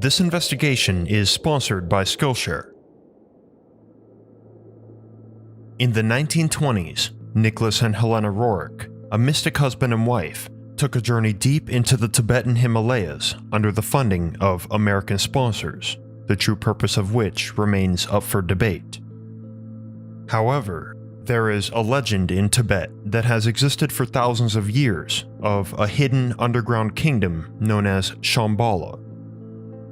This investigation is sponsored by Skillshare. In the 1920s, Nicholas and Helena Roerich, a mystic husband and wife, took a journey deep into the Tibetan Himalayas under the funding of American sponsors, the true purpose of which remains up for debate. However, there is a legend in Tibet that has existed for thousands of years of a hidden underground kingdom known as Shambhala.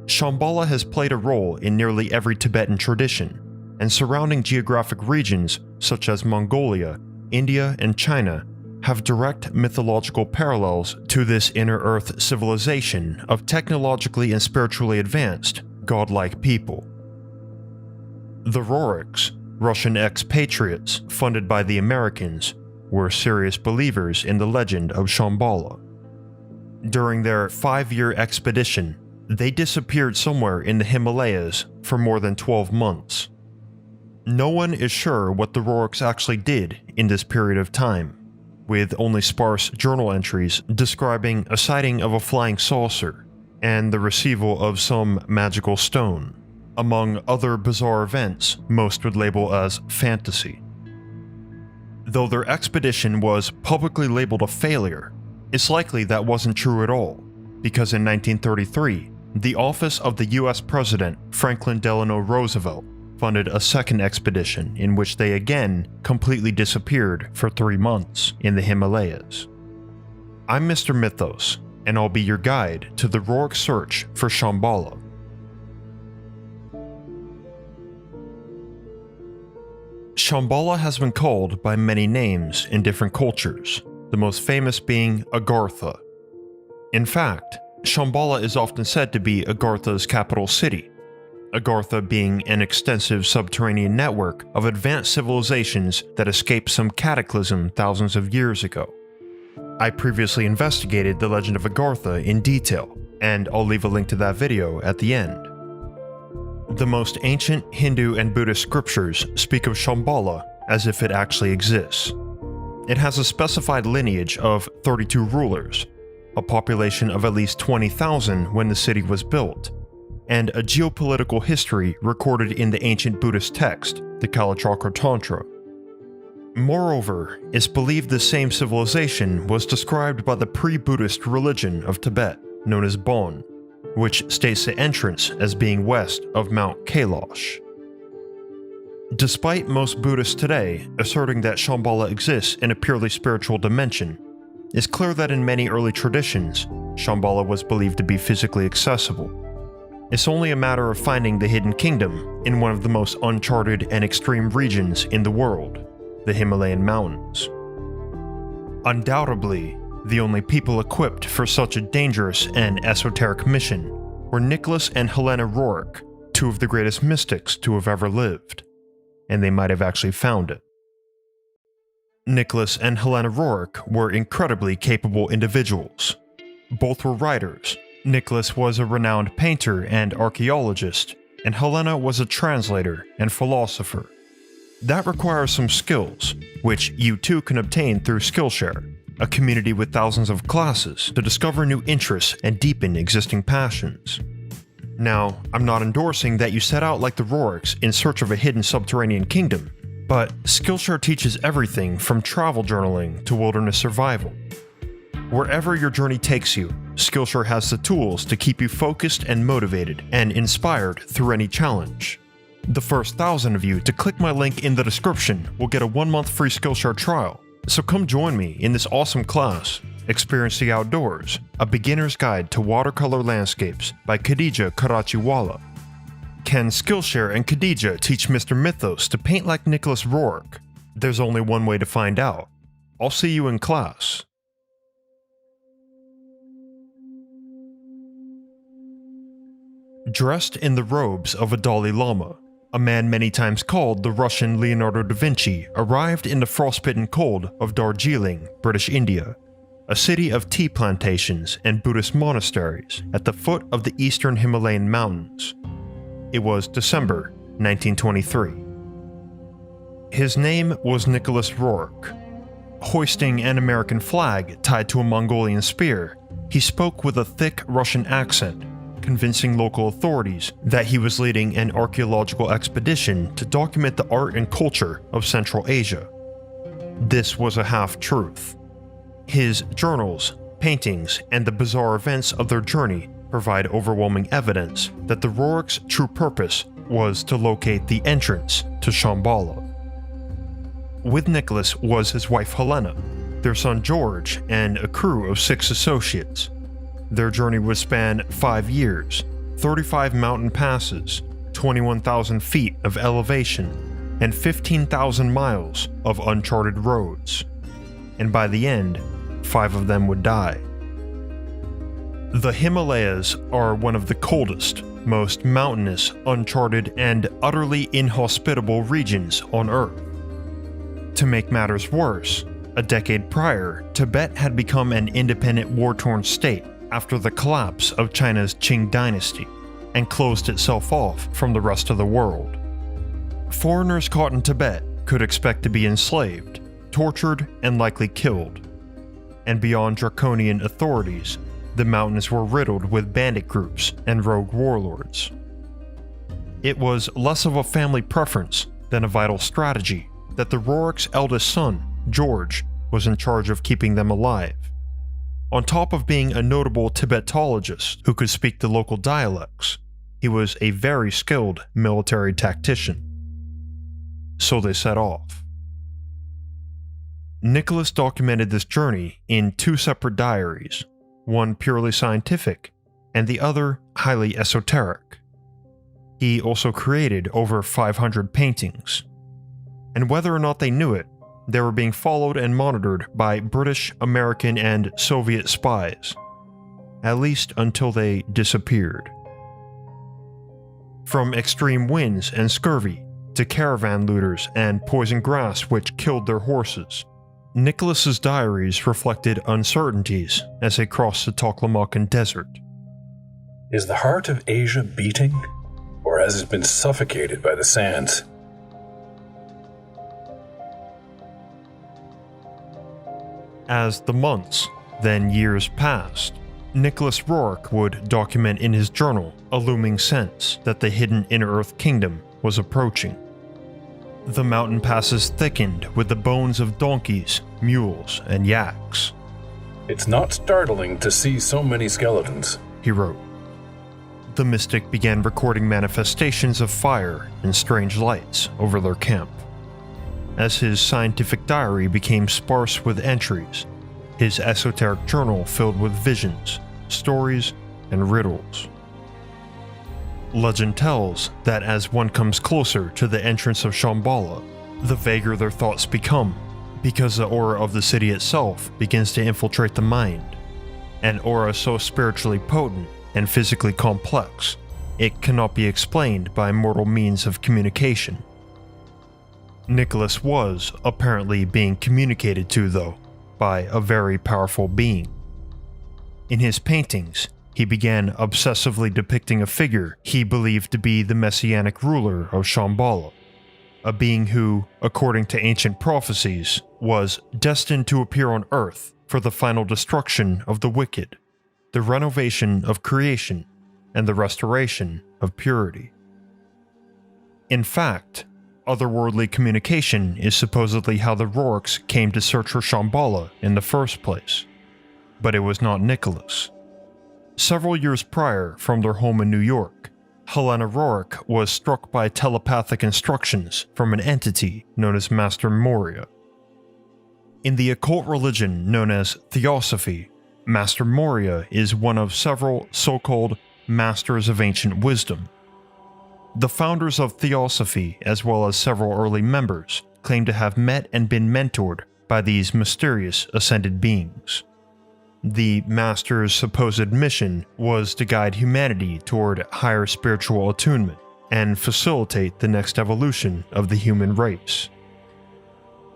Shambhala has played a role in nearly every Tibetan tradition, and surrounding geographic regions such as Mongolia, India, and China have direct mythological parallels to this inner earth civilization of technologically and spiritually advanced, godlike people. The Roerichs, Russian expatriates funded by the Americans, were serious believers in the legend of Shambhala. During their 5-year expedition, they disappeared somewhere in the Himalayas for more than 12 months. No one is sure what the Roerichs actually did in this period of time, with only sparse journal entries describing a sighting of a flying saucer and the receival of some magical stone, among other bizarre events most would label as fantasy. Though their expedition was publicly labeled a failure, it's likely that wasn't true at all, because in 1933, the office of the US President Franklin Delano Roosevelt funded a second expedition in which they again completely disappeared for 3 months in the Himalayas. I'm Mr. Mythos, and I'll be your guide to the Roerich search for Shambhala. Shambhala has been called by many names in different cultures, the most famous being Agartha. In fact, Shambhala is often said to be Agartha's capital city, Agartha being an extensive subterranean network of advanced civilizations that escaped some cataclysm thousands of years ago. I previously investigated the legend of Agartha in detail, and I'll leave a link to that video at the end. The most ancient Hindu and Buddhist scriptures speak of Shambhala as if it actually exists. It has a specified lineage of 32 rulers, a population of at least 20,000 when the city was built, and a geopolitical history recorded in the ancient Buddhist text, the Kalachakra Tantra. Moreover, it's believed the same civilization was described by the pre-Buddhist religion of Tibet, known as Bon, which states the entrance as being west of Mount Kailash. Despite most Buddhists today asserting that Shambhala exists in a purely spiritual dimension, it's clear that in many early traditions, Shambhala was believed to be physically accessible. It's only a matter of finding the hidden kingdom in one of the most uncharted and extreme regions in the world, the Himalayan mountains. Undoubtedly, the only people equipped for such a dangerous and esoteric mission were Nicholas and Helena Roerich, two of the greatest mystics to have ever lived, and they might have actually found it. Nicholas and Helena Roerich were incredibly capable individuals. Both were writers. Nicholas was a renowned painter and archaeologist, and Helena was a translator and philosopher. That requires some skills, which you too can obtain through Skillshare, a community with thousands of classes to discover new interests and deepen existing passions. Now, I'm not endorsing that you set out like the Roerichs in search of a hidden subterranean kingdom, but Skillshare teaches everything from travel journaling to wilderness survival. Wherever your journey takes you, Skillshare has the tools to keep you focused and motivated and inspired through any challenge. The first 1,000 of you to click my link in the description will get a 1-month free Skillshare trial, so come join me in this awesome class, Experience the Outdoors, a beginner's guide to watercolor landscapes by Khadija Karachiwala. Can Skillshare and Khadija teach Mr. Mythos to paint like Nicholas Roerich? There's only one way to find out. I'll see you in class. Dressed in the robes of a Dalai Lama, a man many times called the Russian Leonardo da Vinci arrived in the frostbitten cold of Darjeeling, British India, a city of tea plantations and Buddhist monasteries at the foot of the eastern Himalayan mountains. It was December 1923. His name was Nicholas Roerich. Hoisting an American flag tied to a Mongolian spear, he spoke with a thick Russian accent, convincing local authorities that he was leading an archaeological expedition to document the art and culture of Central Asia. This was a half-truth. His journals, paintings, and the bizarre events of their journey provide overwhelming evidence that the Rorik's true purpose was to locate the entrance to Shambhala. With Nicholas was his wife Helena, their son George, and a crew of 6 associates. Their journey would span 5 years, 35 mountain passes, 21,000 feet of elevation, and 15,000 miles of uncharted roads. And by the end, 5 of them would die. The Himalayas are one of the coldest, most mountainous, uncharted, and utterly inhospitable regions on Earth. To make matters worse, a decade prior, Tibet had become an independent war-torn state after the collapse of China's Qing dynasty, and closed itself off from the rest of the world. Foreigners caught in Tibet could expect to be enslaved, tortured, and likely killed. And beyond draconian authorities, the mountains were riddled with bandit groups and rogue warlords. It was less of a family preference than a vital strategy that the Rorik's eldest son, George, was in charge of keeping them alive. On top of being a notable Tibetologist who could speak the local dialects, he was a very skilled military tactician. So they set off. Nicholas documented this journey in 2 separate diaries, one purely scientific and the other highly esoteric. He also created over 500 paintings. And whether or not they knew it, they were being followed and monitored by British, American, and Soviet spies, at least until they disappeared. From extreme winds and scurvy to caravan looters and poison grass which killed their horses, Nicholas's diaries reflected uncertainties as they crossed the Taklamakan Desert. Is the heart of Asia beating, or has it been suffocated by the sands? As the months, then years passed, Nicholas Rorik would document in his journal a looming sense that the hidden Inner Earth Kingdom was approaching. The mountain passes thickened with the bones of donkeys, mules, and yaks. It's not startling to see so many skeletons, he wrote. The mystic began recording manifestations of fire and strange lights over their camp. As his scientific diary became sparse with entries, his esoteric journal filled with visions, stories, and riddles. Legend tells that as one comes closer to the entrance of Shambhala, the vaguer their thoughts become, because the aura of the city itself begins to infiltrate the mind, an aura so spiritually potent and physically complex, it cannot be explained by mortal means of communication. Nicholas was apparently being communicated to, though, by a very powerful being. In his paintings, he began obsessively depicting a figure he believed to be the messianic ruler of Shambhala, a being who, according to ancient prophecies, was destined to appear on Earth for the final destruction of the wicked, the renovation of creation, and the restoration of purity. In fact, otherworldly communication is supposedly how the Roriks came to search for Shambhala in the first place, but it was not Nicholas. Several years prior, from their home in New York, Helena Rorik was struck by telepathic instructions from an entity known as Master Moria. In the occult religion known as Theosophy, Master Moria is one of several so-called Masters of Ancient Wisdom. The founders of Theosophy, as well as several early members, claim to have met and been mentored by these mysterious ascended beings. The Master's supposed mission was to guide humanity toward higher spiritual attunement and facilitate the next evolution of the human race.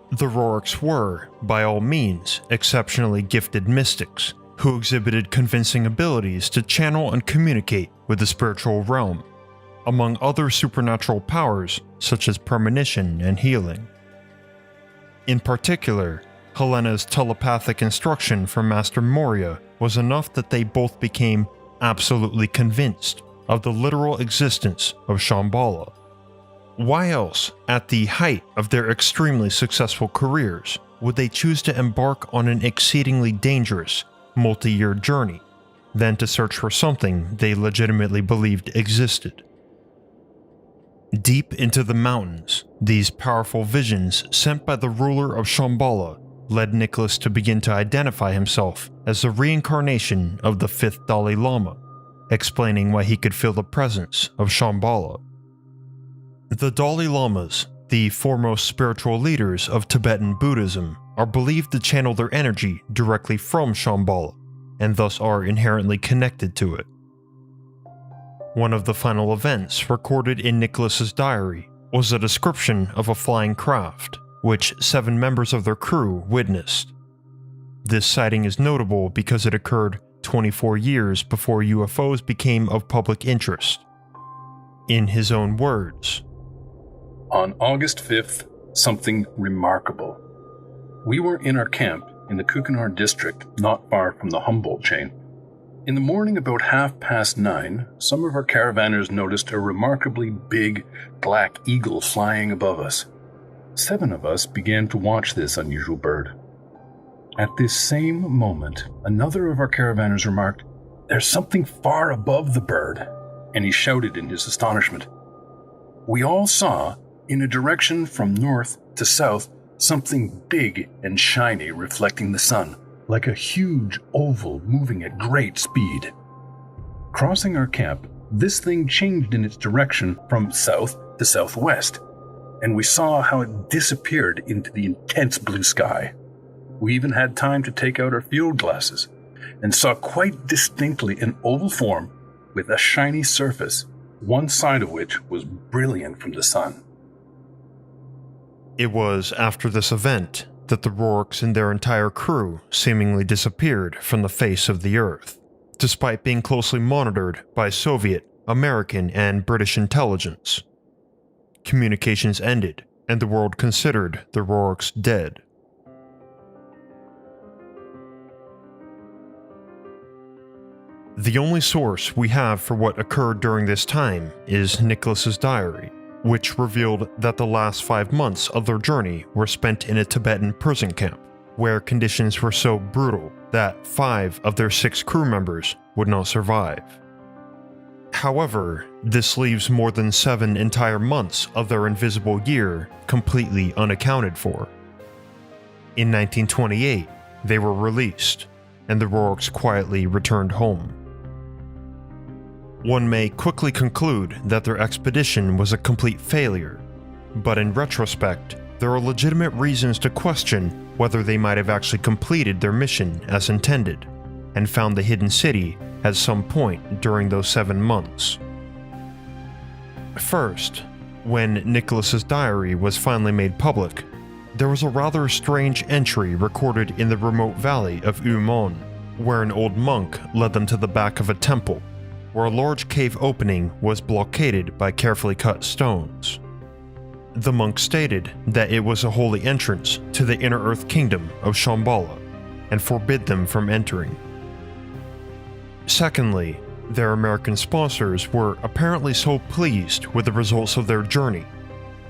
The Roriks were, by all means, exceptionally gifted mystics who exhibited convincing abilities to channel and communicate with the spiritual realm, among other supernatural powers such as premonition and healing. In particular, Helena's telepathic instruction from Master Moria was enough that they both became absolutely convinced of the literal existence of Shambhala. Why else, at the height of their extremely successful careers, would they choose to embark on an exceedingly dangerous, multi-year journey than to search for something they legitimately believed existed? Deep into the mountains, these powerful visions sent by the ruler of Shambhala led Nicholas to begin to identify himself as the reincarnation of the 5th Dalai Lama, explaining why he could feel the presence of Shambhala. The Dalai Lamas, the foremost spiritual leaders of Tibetan Buddhism, are believed to channel their energy directly from Shambhala, and thus are inherently connected to it. One of the final events recorded in Nicholas's diary was a description of a flying craft, which 7 members of their crew witnessed. This sighting is notable because it occurred 24 years before UFOs became of public interest. In his own words, "On August 5th, something remarkable. We were in our camp in the Kukunar district, not far from the Humboldt chain. In the morning, about 9:30, some of our caravanners noticed a remarkably big black eagle flying above us. 7 of us began to watch this unusual bird. At this same moment, another of our caravanners remarked, 'There's something far above the bird,' and he shouted in his astonishment. We all saw, in a direction from north to south, something big and shiny reflecting the sun, like a huge oval moving at great speed. Crossing our camp, this thing changed in its direction from south to southwest, and we saw how it disappeared into the intense blue sky. We even had time to take out our field glasses and saw quite distinctly an oval form with a shiny surface, one side of which was brilliant from the sun." It was after this event that the Rourkes and their entire crew seemingly disappeared from the face of the Earth, despite being closely monitored by Soviet, American, and British intelligence. Communications ended, and the world considered the Rourkes dead. The only source we have for what occurred during this time is Nicholas's diary, which revealed that the last 5 months of their journey were spent in a Tibetan prison camp, where conditions were so brutal that 5 of their 6 crew members would not survive. However, this leaves more than 7 entire months of their invisible year completely unaccounted for. In 1928, they were released, and the Rourkes quietly returned home. One may quickly conclude that their expedition was a complete failure, but in retrospect, there are legitimate reasons to question whether they might have actually completed their mission as intended, and found the hidden city at some point during those 7 months. First, when Nicholas's diary was finally made public, there was a rather strange entry recorded in the remote valley of Umon, where an old monk led them to the back of a temple, where a large cave opening was blockaded by carefully cut stones. The monk stated that it was a holy entrance to the inner earth kingdom of Shambhala, and forbid them from entering. Secondly, their American sponsors were apparently so pleased with the results of their journey,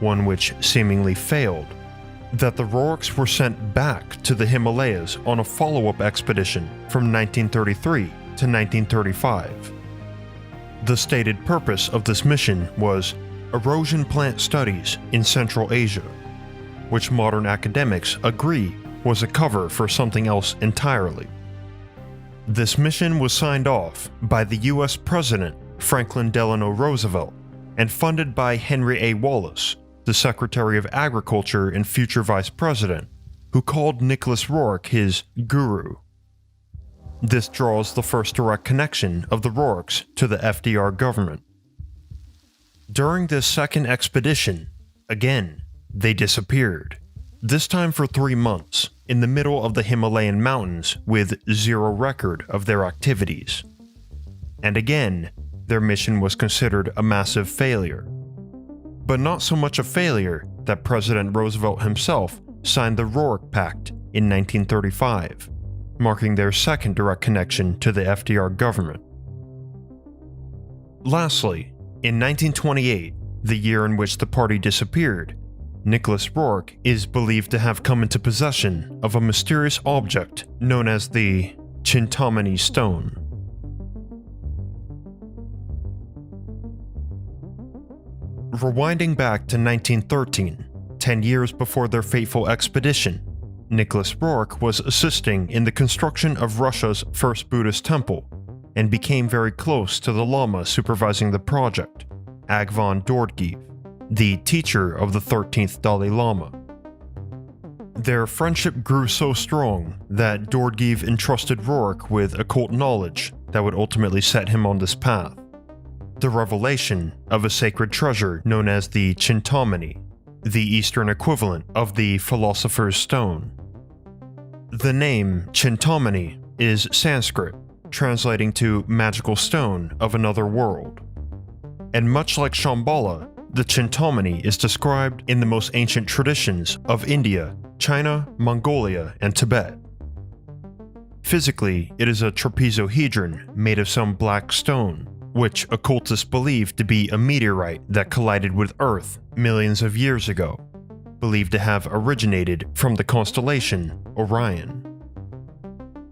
one which seemingly failed, that the Rourkes were sent back to the Himalayas on a follow-up expedition from 1933 to 1935. The stated purpose of this mission was erosion plant studies in Central Asia, which modern academics agree was a cover for something else entirely. This mission was signed off by the US President Franklin Delano Roosevelt and funded by Henry A. Wallace, the Secretary of Agriculture and future Vice President, who called Nicholas Rourke his guru. This draws the first direct connection of the Rourkes to the FDR government. During this second expedition, again, they disappeared, this time for 3 months, in the middle of the Himalayan mountains with zero record of their activities. And again, their mission was considered a massive failure. But not so much a failure that President Roosevelt himself signed the Rourke Pact in 1935, marking their second direct connection to the FDR government. Lastly, in 1928, the year in which the party disappeared, Nicholas Rourke is believed to have come into possession of a mysterious object known as the Chintamani Stone. Rewinding back to 1913, 10 years before their fateful expedition, Nicholas Rourke was assisting in the construction of Russia's first Buddhist temple and became very close to the Lama supervising the project, Agvan Dorjiev, the teacher of the 13th Dalai Lama. Their friendship grew so strong that Dorjiev entrusted Rourke with occult knowledge that would ultimately set him on this path: the revelation of a sacred treasure known as the Chintamani, the Eastern equivalent of the Philosopher's Stone. The name Chintamani is Sanskrit, translating to magical stone of another world. And much like Shambhala, the Chintamani is described in the most ancient traditions of India, China, Mongolia, and Tibet. Physically, it is a trapezohedron made of some black stone, which occultists believe to be a meteorite that collided with Earth millions of years ago, believed to have originated from the constellation Orion.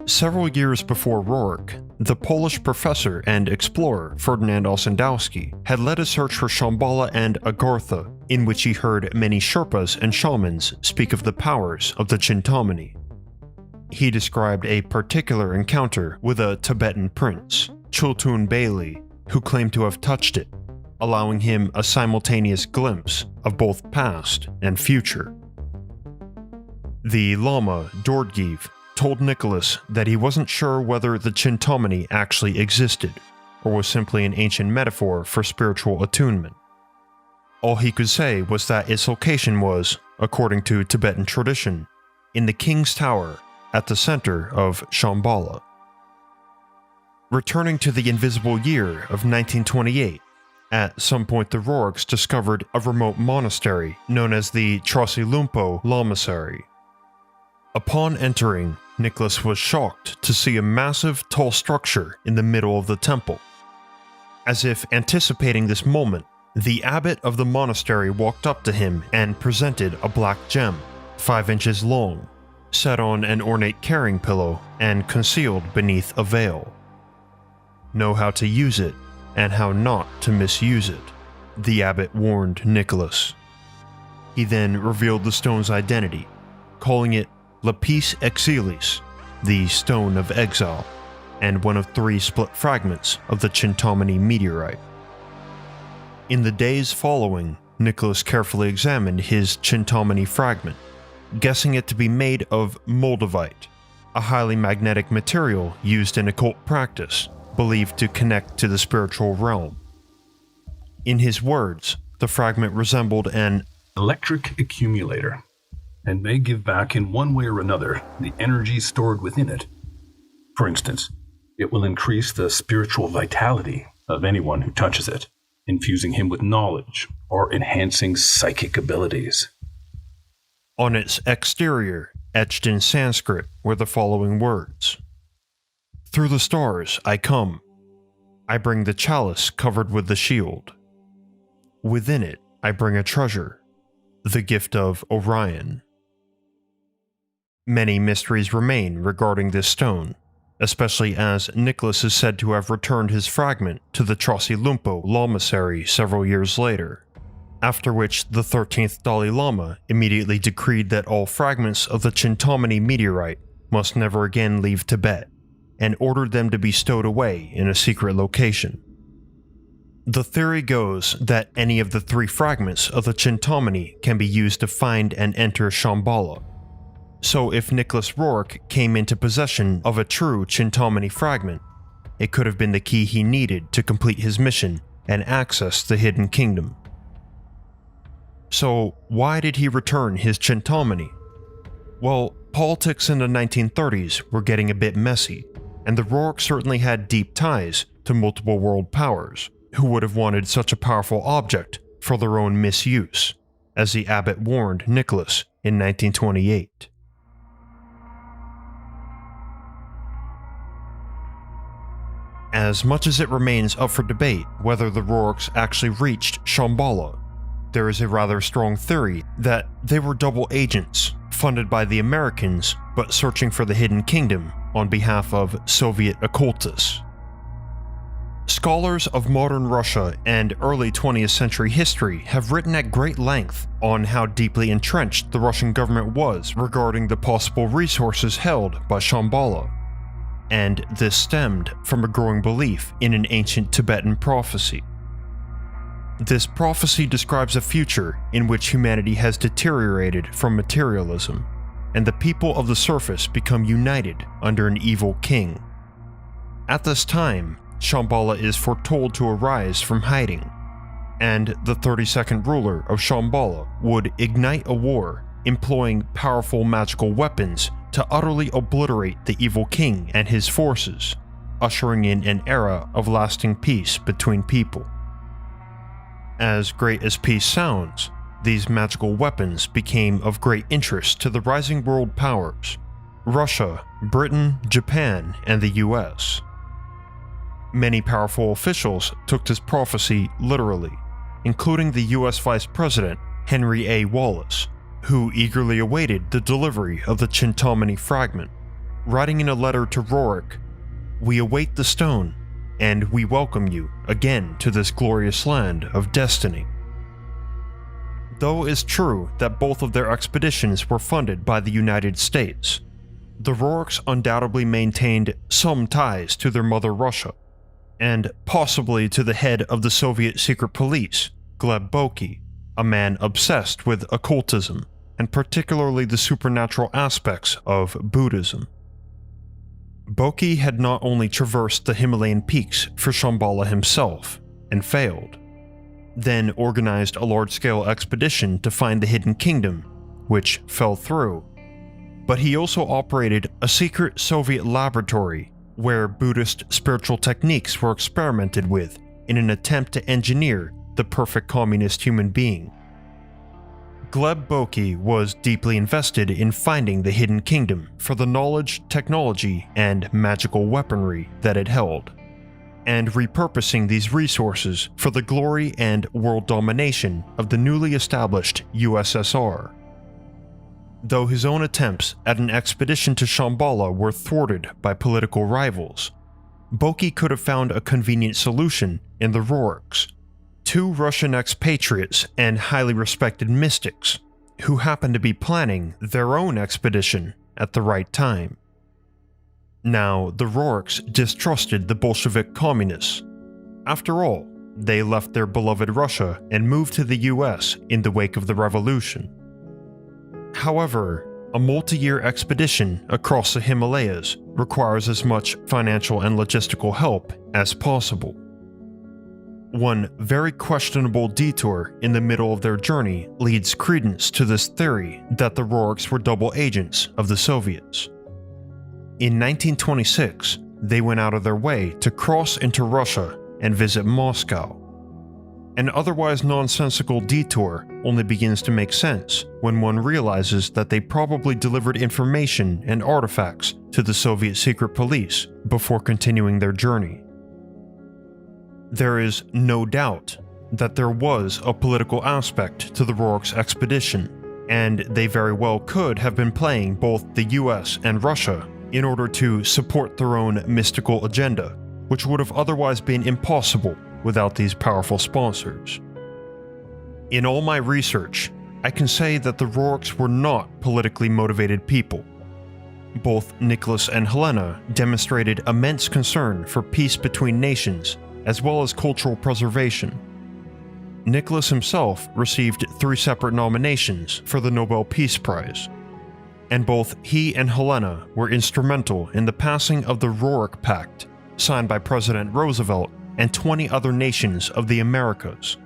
Several years before Rourke, the Polish professor and explorer Ferdynand Ossendowski had led a search for Shambhala and Agartha, in which he heard many Sherpas and shamans speak of the powers of the Chintamani. He described a particular encounter with a Tibetan prince, Chultun Beyli, who claimed to have touched it, allowing him a simultaneous glimpse of both past and future. The Lama, Dorjiev, told Nicholas that he wasn't sure whether the Chintamani actually existed, or was simply an ancient metaphor for spiritual attunement. All he could say was that its location was, according to Tibetan tradition, in the King's Tower at the center of Shambhala. Returning to the invisible year of 1928, at some point the Rourkes discovered a remote monastery known as the Trasilumpo Lamasery. Upon entering, Nicholas was shocked to see a massive, tall structure in the middle of the temple. As if anticipating this moment, the abbot of the monastery walked up to him and presented a black gem, 5 inches long, set on an ornate carrying pillow and concealed beneath a veil. Know how to use it, and how not to misuse it, the abbot warned Nicholas. He then revealed the stone's identity, calling it Lapis Exilis, the Stone of Exile, and one of 3 split fragments of the Chintamani meteorite. In the days following, Nicholas carefully examined his Chintamani fragment, guessing it to be made of moldavite, a highly magnetic material used in occult practice, believed to connect to the spiritual realm. In his words, the fragment resembled an electric accumulator, and may give back in one way or another the energy stored within it. For instance, it will increase the spiritual vitality of anyone who touches it, infusing him with knowledge or enhancing psychic abilities. On its exterior, etched in Sanskrit, were the following words: "Through the stars I come. I bring the chalice covered with the shield. Within it I bring a treasure, the gift of Orion." Many mysteries remain regarding this stone, especially as Nicholas is said to have returned his fragment to the Trasilumpo Lamasery several years later, after which the 13th Dalai Lama immediately decreed that all fragments of the Chintamani meteorite must never again leave Tibet, and ordered them to be stowed away in a secret location. The theory goes that any of the 3 fragments of the Chintamani can be used to find and enter Shambhala. So if Nicholas Rourke came into possession of a true Chintamani fragment, it could have been the key he needed to complete his mission and access the hidden kingdom. So why did he return his Chintamani? Well, politics in the 1930s were getting a bit messy, and the Rourkes certainly had deep ties to multiple world powers, who would have wanted such a powerful object for their own misuse, as the abbot warned Nicholas in 1928. As much as it remains up for debate whether the Rorks actually reached Shambhala, there is a rather strong theory that they were double agents, funded by the Americans but searching for the Hidden Kingdom on behalf of Soviet occultists. Scholars of modern Russia and early 20th century history have written at great length on how deeply entrenched the Russian government was regarding the possible resources held by Shambhala, and this stemmed from a growing belief in an ancient Tibetan prophecy. This prophecy describes a future in which humanity has deteriorated from materialism, and the people of the surface become united under an evil king. At this time, Shambhala is foretold to arise from hiding, and the 32nd ruler of Shambhala would ignite a war, employing powerful magical weapons to utterly obliterate the evil king and his forces, ushering in an era of lasting peace between people. As great as peace sounds, these magical weapons became of great interest to the rising world powers: Russia, Britain, Japan, and the US. Many powerful officials took this prophecy literally, including the US Vice President Henry A. Wallace, who eagerly awaited the delivery of the Chintamani fragment, writing in a letter to Rorik, "We await the stone, and we welcome you again to this glorious land of destiny." Though it's true that both of their expeditions were funded by the United States, the Rorks undoubtedly maintained some ties to their mother Russia, and possibly to the head of the Soviet secret police, Gleb Boki, a man obsessed with occultism, and particularly the supernatural aspects of Buddhism. Boki had not only traversed the Himalayan peaks for Shambhala himself, and failed, then organized a large-scale expedition to find the Hidden Kingdom, which fell through, but he also operated a secret Soviet laboratory where Buddhist spiritual techniques were experimented with in an attempt to engineer the perfect communist human being. Gleb Boki was deeply invested in finding the Hidden Kingdom for the knowledge, technology, and magical weaponry that it held, and repurposing these resources for the glory and world domination of the newly established USSR. Though his own attempts at an expedition to Shambhala were thwarted by political rivals, Boki could have found a convenient solution in the Rorks, two Russian expatriates and highly respected mystics, who happened to be planning their own expedition at the right time. Now, the Rorks distrusted the Bolshevik communists. After all, they left their beloved Russia and moved to the US in the wake of the revolution. However, a multi-year expedition across the Himalayas requires as much financial and logistical help as possible. One very questionable detour in the middle of their journey leads credence to this theory that the Rorks were double agents of the Soviets. In 1926, they went out of their way to cross into Russia and visit Moscow. An otherwise nonsensical detour only begins to make sense when one realizes that they probably delivered information and artifacts to the Soviet secret police before continuing their journey. There is no doubt that there was a political aspect to the Rorks expedition, and they very well could have been playing both the US and Russia in order to support their own mystical agenda, which would have otherwise been impossible without these powerful sponsors. In all my research, I can say that the Rorks were not politically motivated people. Both Nicholas and Helena demonstrated immense concern for peace between nations as well as cultural preservation. Nicholas himself received 3 separate nominations for the Nobel Peace Prize, and both he and Helena were instrumental in the passing of the Rorik Pact, signed by President Roosevelt and 20 other nations of the Americas,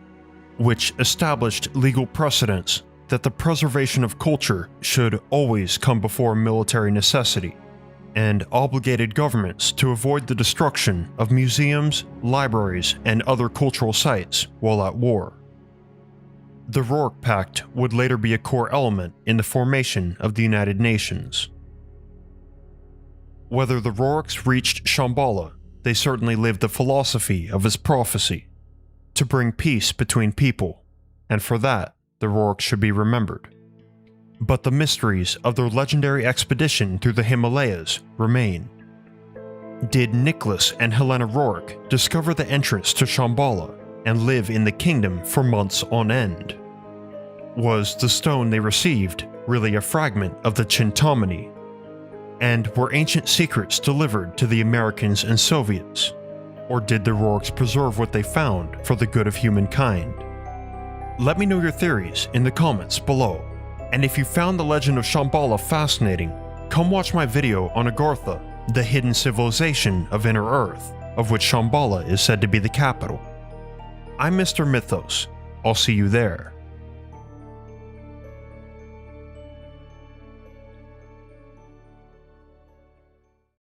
which established legal precedents that the preservation of culture should always come before military necessity, and obligated governments to avoid the destruction of museums, libraries, and other cultural sites while at war. The Rorik Pact would later be a core element in the formation of the United Nations. Whether the Rorks reached Shambhala they certainly lived the philosophy of his prophecy, to bring peace between people, and for that, the Rourkes should be remembered. But the mysteries of their legendary expedition through the Himalayas remain. Did Nicholas and Helena Rourke discover the entrance to Shambhala and live in the kingdom for months on end? Was the stone they received really a fragment of the Chintamani? And were ancient secrets delivered to the Americans and Soviets? Or did the Rourkes preserve what they found for the good of humankind? Let me know your theories in the comments below. And if you found the legend of Shambhala fascinating, come watch my video on Agartha, the hidden civilization of Inner Earth, of which Shambhala is said to be the capital. I'm Mr. Mythos. I'll see you there.